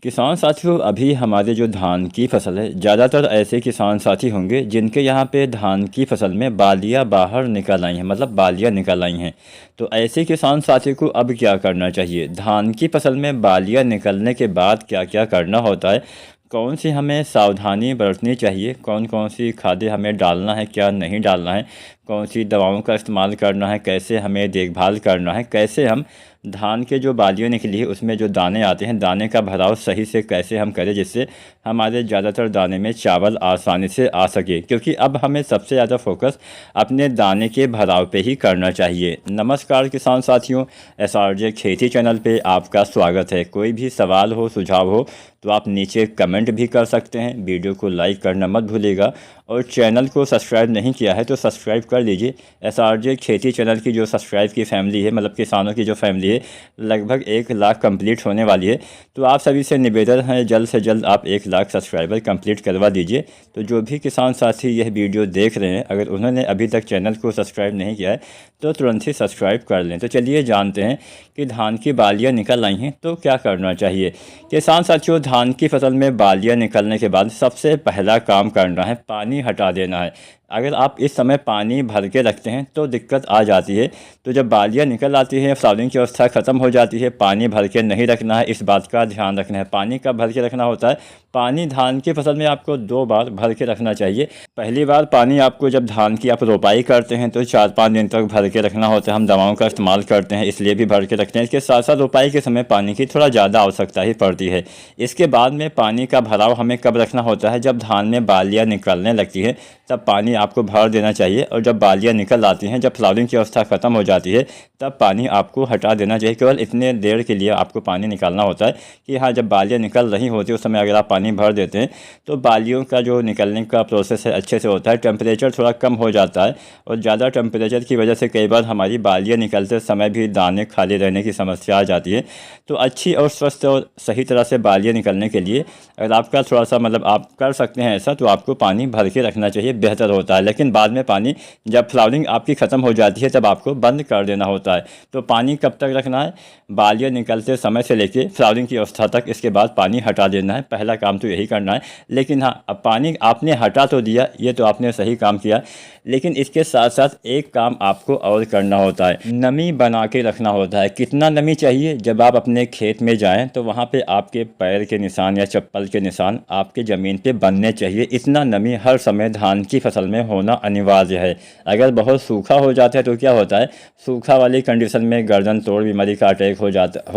किसान साथियों, अभी हमारे जो धान की फसल है, ज़्यादातर ऐसे किसान साथी होंगे जिनके यहाँ पे धान की फसल में बालियाँ बाहर निकल आई हैं, मतलब बालियाँ निकल आई हैं। तो ऐसे किसान साथी को अब क्या करना चाहिए? धान की फसल में बालियाँ निकलने के बाद क्या क्या करना होता है, कौन सी हमें सावधानी बरतनी चाहिए, कौन कौन सी खादें हमें डालना है, क्या नहीं डालना है, कौन सी दवाओं का इस्तेमाल करना है, कैसे हमें देखभाल करना है, कैसे हम धान के जो बालियों निकली है उसमें जो दाने आते हैं, दाने का भराव सही से कैसे हम करें जिससे हमारे ज़्यादातर दाने में चावल आसानी से आ सके। क्योंकि अब हमें सबसे ज़्यादा फोकस अपने दाने के भराव पे ही करना चाहिए। नमस्कार किसान साथियों, SRJ खेती चैनल पे आपका स्वागत है। कोई भी सवाल हो, सुझाव हो तो आप नीचे कमेंट भी कर सकते हैं। वीडियो को लाइक करना मत भूलिएगा और चैनल को सब्सक्राइब नहीं किया है तो सब्सक्राइब कर लीजिए। SRJ खेती चैनल की जो सब्सक्राइब की फैमिली है, मतलब किसानों की जो फैमिली है, लगभग 1 लाख कंप्लीट होने वाली है। तो आप सभी से निवेदन है, जल्द से जल्द आप 1 लाख सब्सक्राइबर कंप्लीट करवा दीजिए। तो जो भी किसान साथी यह वीडियो देख रहे हैं, अगर उन्होंने अभी तक चैनल को सब्सक्राइब नहीं किया है तो तुरंत ही सब्सक्राइब कर लें। तो चलिए जानते हैं कि धान की बालियाँ निकल आई हैं तो क्या करना चाहिए। किसान साथियों, धान की फसल में बालियाँ निकलने के बाद सबसे पहला काम करना है, पानी हटा देना है। अगर आप इस समय पानी भर के रखते हैं तो दिक्कत आ जाती है। तो जब बालियाँ निकल आती हैं, फ्लावरिंग की अवस्था ख़त्म हो जाती है, पानी भर के नहीं रखना है, इस बात का ध्यान रखना है। पानी कब भर के रखना होता है? पानी धान की फसल में आपको 2 बार भर के रखना चाहिए। पहली बार पानी आपको जब धान की आप रोपाई करते हैं तो 4-5 दिन तक भर के रखना होता है। हम दवाओं का इस्तेमाल करते हैं इसलिए भी भर के रखते हैं। इसके साथ साथ रोपाई के समय पानी की थोड़ा ज़्यादा आवश्यकता ही पड़ती है। इसके बाद में पानी का भराव हमें कब रखना होता है? जब धान में बालियाँ निकलने लगती है तब पानी आपको भर देना चाहिए। और जब बालियाँ निकल आती हैं, जब फ्लावरिंग की अवस्था ख़त्म हो जाती है, तब पानी आपको हटा देना चाहिए। केवल इतने देर के लिए आपको पानी निकालना होता है कि हाँ, जब बालियाँ निकल रही होती है उस समय अगर आप पानी भर देते हैं तो बालियों का जो निकलने का प्रोसेस है अच्छे से होता है। टेम्परेचर थोड़ा कम हो जाता है और ज़्यादा टेम्परेचर की वजह से कई बार हमारी बालियाँ निकलते समय भी दाने खाली रहने की समस्या आ जाती है। तो अच्छी और स्वस्थ और सही तरह से बालियाँ निकलने के लिए अगर आपका थोड़ा सा मतलब आप कर सकते हैं ऐसा, तो आपको पानी भर के रखना चाहिए, बेहतर होता है। लेकिन बाद में पानी जब फ्लावरिंग आपकी ख़त्म हो जाती है तब आपको बंद कर देना होता है। तो पानी कब तक रखना है? बालियाँ निकलते समय से लेके फ्लावरिंग की अवस्था तक। इसके बाद पानी हटा देना है। पहला काम तो यही करना है। लेकिन हाँ, अब पानी आपने हटा तो दिया, ये तो आपने सही काम किया, लेकिन इसके साथ साथ एक काम आपको और करना होता है, नमी बना के रखना होता है। कितना नमी चाहिए? जब आप अपने खेत में जाएं तो वहाँ पे आपके पैर के निशान या चप्पल के निशान आपके ज़मीन पे बनने चाहिए। इतना नमी हर समय धान की फसल में होना अनिवार्य है। अगर बहुत सूखा हो जाता है तो क्या होता है, सूखा वाली कंडीशन में गर्दन तोड़ बीमारी का अटैक हो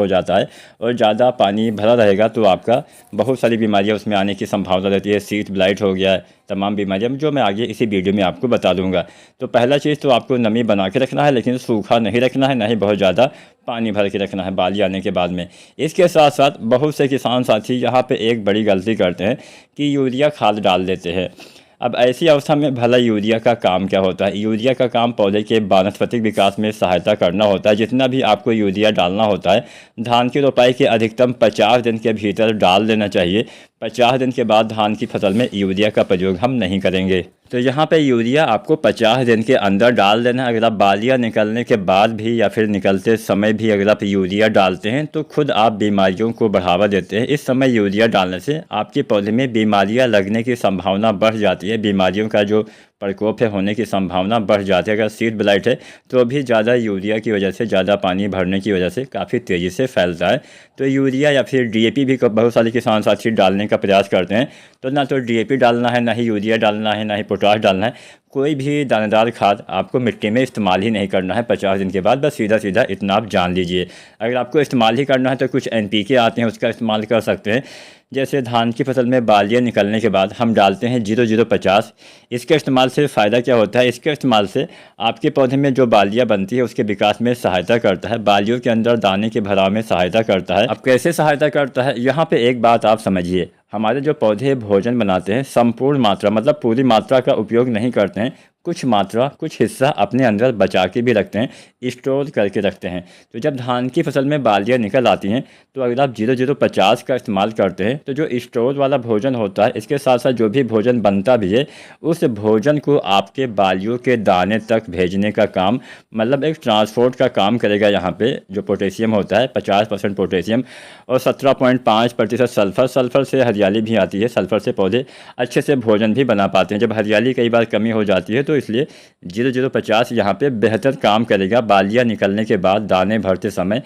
जाता है। और ज़्यादा पानी भरा रहेगा तो आपका बहुत सारी बीमारियाँ उसमें आने की संभावना रहती है। सीट ब्लाइट हो गया, तमाम बीमारियाँ जो मैं आगे इसी वीडियो में आपको बता दूंगा। तो पहला चीज़ तो आपको नमी बना के रखना है, लेकिन सूखा नहीं रखना है, ना ही बहुत ज़्यादा पानी भर के रखना है बाली आने के बाद में। इसके साथ साथ बहुत से किसान साथी यहाँ पे एक बड़ी गलती करते हैं कि यूरिया खाद डाल देते हैं। अब ऐसी अवस्था में भला यूरिया का काम क्या होता है? यूरिया का काम पौधे के वानस्पतिक विकास में सहायता करना होता है। जितना भी आपको यूरिया डालना होता है, धान की रोपाई के अधिकतम 50 दिन के भीतर डाल देना चाहिए। 50 दिन के बाद धान की फसल में यूरिया का प्रयोग हम नहीं करेंगे। तो यहाँ पे यूरिया आपको 50 दिन के अंदर डाल देना है। अगर आप बालियाँ निकलने के बाद भी या फिर निकलते समय भी अगर आप यूरिया डालते हैं तो खुद आप बीमारियों को बढ़ावा देते हैं। इस समय यूरिया डालने से आपके पौधे में बीमारियाँ लगने की संभावना बढ़ जाती है। बीमारियों का जो प्रकोप है होने की संभावना बढ़ जाती है। अगर सीड ब्लाइट है तो भी ज़्यादा यूरिया की वजह से, ज़्यादा पानी भरने की वजह से काफ़ी तेज़ी से फैलता है। तो यूरिया या फिर DAP भी बहुत सारे किसान साथी डालने का प्रयास करते हैं। तो ना तो DAP डालना है, ना ही यूरिया डालना है, ना ही पोटाश डालना है। कोई भी दानेदार खाद आपको मिट्टी में इस्तेमाल ही नहीं करना है 50 दिन के बाद। बस सीधा सीधा इतना आप जान लीजिए। अगर आपको इस्तेमाल ही करना है तो कुछ NPK आते हैं, उसका इस्तेमाल कर सकते हैं। जैसे धान की फसल में बालियाँ निकलने के बाद हम डालते हैं 0050। इसके इस्तेमाल से फ़ायदा क्या होता है? इसके इस्तेमाल से आपके पौधे में जो बालियाँ बनती है उसके विकास में सहायता करता है, बालियों के अंदर दाने के भराव में सहायता करता है। अब कैसे सहायता करता है, यहाँ पे एक बात आप समझिए। हमारे जो पौधे भोजन बनाते हैं संपूर्ण मात्रा मतलब पूरी मात्रा का उपयोग नहीं करते हैं, कुछ मात्रा कुछ हिस्सा अपने अंदर बचा के भी रखते हैं, स्टोर करके रखते हैं। तो जब धान की फसल में बालियाँ निकल आती हैं तो अगर आप 0050 का इस्तेमाल करते हैं तो जो स्टोर वाला भोजन होता है, इसके साथ साथ जो भी भोजन बनता भी है, उस भोजन को आपके बालियों के दाने तक भेजने का काम मतलब एक ट्रांसपोर्ट का काम करेगा। यहाँ पे जो पोटेशियम होता है 50% पोटेशियम और 17.5% सल्फ़र। सल्फ़र से हरियाली भी आती है, सल्फ़र से पौधे अच्छे से भोजन भी बना पाते हैं। जब हरियाली कई बार कमी हो जाती है तो इसलिए 0050 यहाँ पे बेहतर काम करेगा। बालियाँ निकलने के बाद दाने भरते समय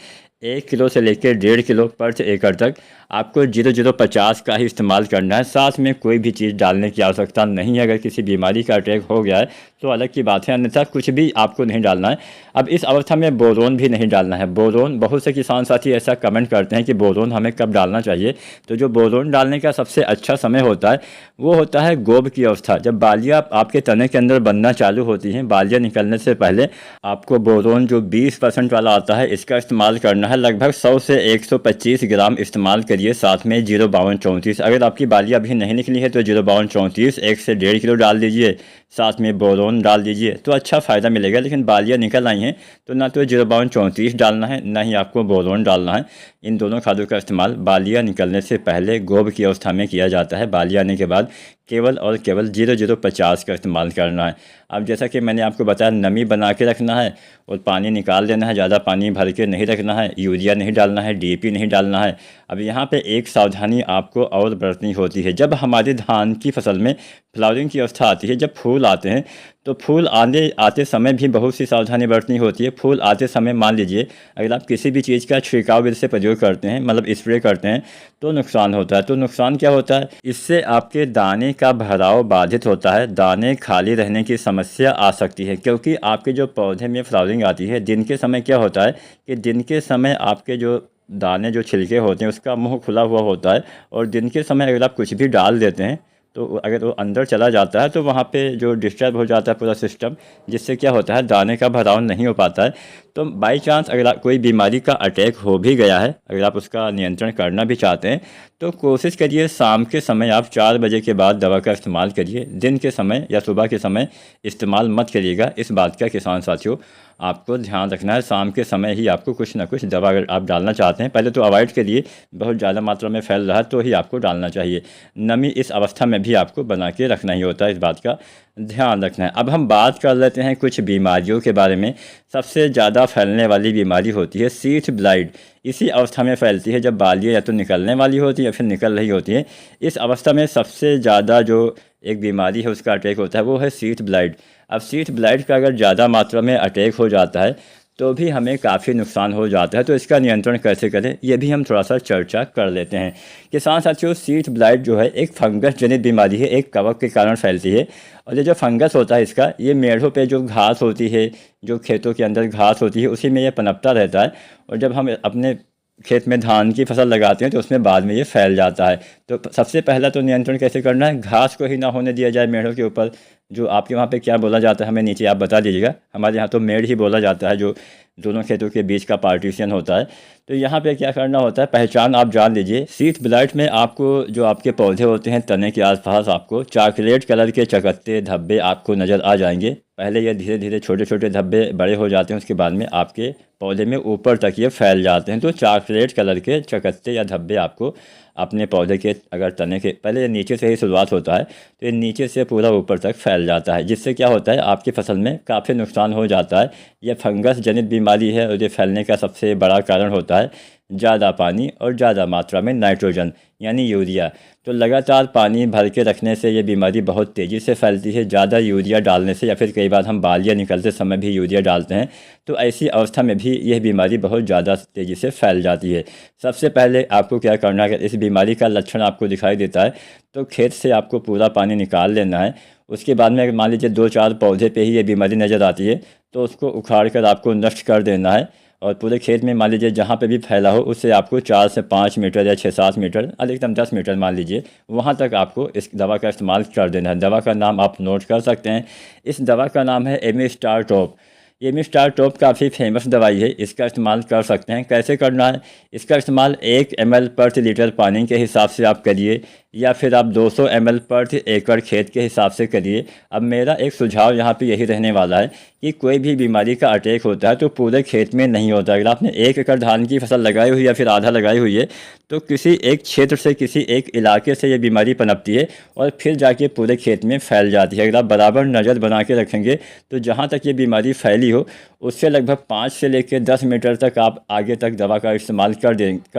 1 किलो से लेकर 1.5 किलो पर एकड़ तक आपको 0050 का ही इस्तेमाल करना है। साथ में कोई भी चीज़ डालने की आवश्यकता नहीं है। अगर किसी बीमारी का अटैक हो गया है तो अलग की बात है, अन्यथा कुछ भी आपको नहीं डालना है। अब इस अवस्था में बोरोन भी नहीं डालना है। बोरोन, बहुत से किसान साथी ऐसा कमेंट करते हैं कि बोरोन हमें कब डालना चाहिए। तो जो बोरोन डालने का सबसे अच्छा समय होता है वो होता है गोब की अवस्था। जब बालियाँ आपके तने के अंदर बनना चालू होती हैं, बालियाँ निकलने से पहले आपको बोरोन जो 20% वाला आता है इसका इस्तेमाल करना है। लगभग 100 से 125 ग्राम इस्तेमाल करिए। साथ में 05234, अगर आपकी बालियाँ अभी नहीं निकली है तो 05234 1 से 1.5 किलो डाल दीजिए। साथ में बोरोन डाल दीजिए तो अच्छा फ़ायदा मिलेगा। लेकिन बालियाँ निकल आई हैं तो ना तो 05234 डालना है, ना ही आपको बोरोन डालना है। इन दोनों खादों का इस्तेमाल बालियाँ निकलने से पहले गोब की अवस्था में किया जाता है। बालियाँ आने के बाद केवल और केवल 0050 का इस्तेमाल करना है। अब जैसा कि मैंने आपको बताया, नमी बना के रखना है और पानी निकाल देना है। ज़्यादा पानी भर के नहीं रखना है, यूरिया नहीं डालना है, DAP नहीं डालना है। अब यहाँ पे एक सावधानी आपको और बरतनी होती है। जब हमारी धान की फसल में फ्लावरिंग की अवस्था आती है, जब फूल आते हैं, तो फूल आते समय भी बहुत सी सावधानी बरतनी होती है। फूल आते समय मान लीजिए अगर आप किसी भी चीज़ का छिड़काव विधि से प्रयोग करते हैं, मतलब स्प्रे करते हैं, तो नुकसान होता है। तो नुकसान क्या होता है, इससे आपके दाने का भराव बाधित होता है, दाने खाली रहने की समस्या आ सकती है। क्योंकि आपके जो पौधे में फ्लावरिंग आती है दिन के समय, क्या होता है कि दिन के समय आपके जो दाने जो छिलके होते हैं उसका मुंह खुला हुआ होता है, और दिन के समय अगर आप कुछ भी डाल देते हैं तो अगर वो अंदर चला जाता है तो वहाँ पे जो डिस्टर्ब हो जाता है पूरा सिस्टम, जिससे क्या होता है दाने का भराव नहीं हो पाता है। तो बाई चांस अगर कोई बीमारी का अटैक हो भी गया है, अगर आप उसका नियंत्रण करना भी चाहते हैं, तो कोशिश करिए शाम के समय आप 4 बजे के बाद दवा का इस्तेमाल करिए। दिन के समय या सुबह के समय इस्तेमाल मत करिएगा। इस बात का किसान साथियों आपको ध्यान रखना है। शाम के समय ही आपको कुछ ना कुछ दवा अगर आप डालना चाहते हैं, पहले तो अवॉइड करिए, बहुत ज़्यादा मात्रा में फैल रहा है तो ही आपको डालना चाहिए। नमी इस अवस्था में भी आपको बना के रखना ही होता है, इस बात का ध्यान रखना है। अब हम बात कर लेते हैं कुछ बीमारियों के बारे में। सबसे ज़्यादा फैलने वाली बीमारी होती है सीड ब्लाइट। इसी अवस्था में फैलती है जब बालियाँ या तो निकलने वाली होती है या फिर निकल रही होती है। इस अवस्था में सबसे ज़्यादा जो एक बीमारी है उसका अटैक होता है वो है सीड ब्लाइट। अब सीड ब्लाइट का अगर ज़्यादा मात्रा में अटैक हो जाता है तो भी हमें काफ़ी नुकसान हो जाता है। तो इसका नियंत्रण कैसे करें ये भी हम थोड़ा सा चर्चा कर लेते हैं। किसान साथियों, सीड ब्लाइट जो है एक फंगस जनित बीमारी है, एक कवक के कारण फैलती है। और ये जो फंगस होता है इसका, ये मेढ़ों पे जो घास होती है, जो खेतों के अंदर घास होती है, उसी में ये पनपता रहता है। और जब हम अपने खेत में धान की फसल लगाते हैं तो उसमें बाद में ये फैल जाता है। तो सबसे पहला तो नियंत्रण कैसे करना है, घास को ही ना होने दिया जाए मेढ़ों के ऊपर। जो आपके वहाँ पे क्या बोला जाता है हमें नीचे आप बता दीजिएगा। हमारे यहाँ तो मेढ़ ही बोला जाता है, जो दोनों खेतों के बीच का पार्टीशन होता है। तो यहाँ पे क्या करना होता है, पहचान आप जान लीजिए। सीड ब्लाइट में आपको जो आपके पौधे होते हैं तने के आसपास आपको चॉकलेट कलर के चकत्ते धब्बे आपको नज़र आ जाएंगे। पहले ये धीरे धीरे छोटे छोटे धब्बे बड़े हो जाते हैं, उसके बाद में आपके पौधे में ऊपर तक ये फैल जाते हैं। तो चॉकलेट कलर के चकत्ते या धब्बे आपको अपने पौधे के अगर तने के, पहले ये नीचे से ही शुरुआत होता है तो ये नीचे से पूरा ऊपर तक फैल जाता है, जिससे क्या होता है आपकी फसल में काफ़ी नुकसान हो जाता है। यह फंगस जनित बीमारी है और ये फैलने का सबसे बड़ा कारण होता है ज़्यादा पानी और ज़्यादा मात्रा में नाइट्रोजन यानी यूरिया। तो लगातार पानी भर के रखने से ये बीमारी बहुत तेज़ी से फैलती है। ज़्यादा यूरिया डालने से या फिर कई बार हम बालियाँ निकलते समय भी यूरिया डालते हैं, तो ऐसी अवस्था में भी यह बीमारी बहुत ज़्यादा तेज़ी से फैल जाती है। सबसे पहले आपको क्या करना है, अगर इस बीमारी का लक्षण आपको दिखाई देता है तो खेत से आपको पूरा पानी निकाल लेना है। उसके बाद में अगर मान लीजिए 2-4 पौधे पे ही ये बीमारी नज़र आती है तो उसको उखाड़ कर आपको नष्ट कर देना है। और पूरे खेत में मान लीजिए जहाँ पे भी फैला हो उससे आपको 4 से 5 मीटर या 6-7 मीटर, अधिकतम 10 मीटर मान लीजिए, वहाँ तक आपको इस दवा का इस्तेमाल कर देना है। दवा का नाम आप नोट कर सकते हैं। इस दवा का नाम है एमिस्टार टॉप। ये मिस्टर टॉप काफ़ी फेमस दवाई है, इसका इस्तेमाल कर सकते हैं। कैसे करना है? इसका इस्तेमाल 1 ml प्रति लीटर पानी के हिसाब से आप करिए, या फिर आप 200 ml प्रति एकड़ खेत के हिसाब से करिए। अब मेरा एक सुझाव यहाँ पे यही रहने वाला है कि कोई भी बीमारी का अटैक होता है तो पूरे खेत में नहीं होता। अगर आपने 1 एकड़ धान की फसल लगाई हुई है या फिर आधा लगाई हुई है, तो किसी एक क्षेत्र से, किसी एक इलाके से ये बीमारी पनपती है और फिर जाके पूरे खेत में फैल जाती है। अगर आप बराबर नज़र बना के रखेंगे तो जहाँ तक ये बीमारी फैली हो उससे लगभग 5 से लेकर 10 मीटर तक आप आगे तक दवा का इस्तेमाल कर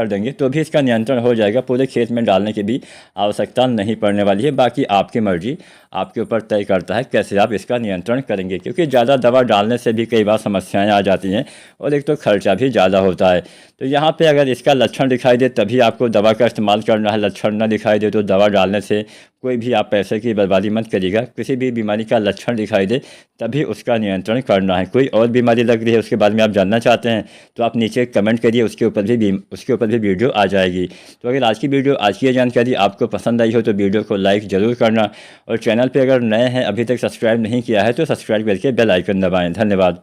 देंगे तो भी इसका नियंत्रण हो जाएगा। पूरे खेत में डालने की भी आवश्यकता नहीं पड़ने वाली है। बाकी आपकी मर्जी, आपके ऊपर तय करता है कैसे आप इसका नियंत्रण करेंगे, क्योंकि ज़्यादा दवा डालने से भी कई बार समस्याएं आ जाती हैं और एक तो खर्चा भी ज़्यादा होता है। तो यहाँ पे अगर इसका लक्षण दिखाई दे तभी आपको दवा का इस्तेमाल करना है, लक्षण ना दिखाई दे तो दवा डालने से कोई भी आप पैसे की बर्बादी मत करिएगा। किसी भी बीमारी का लक्षण दिखाई दे तभी उसका नियंत्रण करना है। कोई और बीमारी लग रही है उसके बारे में आप जानना चाहते हैं तो आप नीचे कमेंट करिए, उसके ऊपर भी वीडियो आ जाएगी। तो अगर आज की ये जानकारी आपको पसंद आई हो तो वीडियो को लाइक ज़रूर करना, और चैनल पे अगर नए हैं, अभी तक सब्सक्राइब नहीं किया है तो सब्सक्राइब करके बेल आइकन दबाएं। धन्यवाद।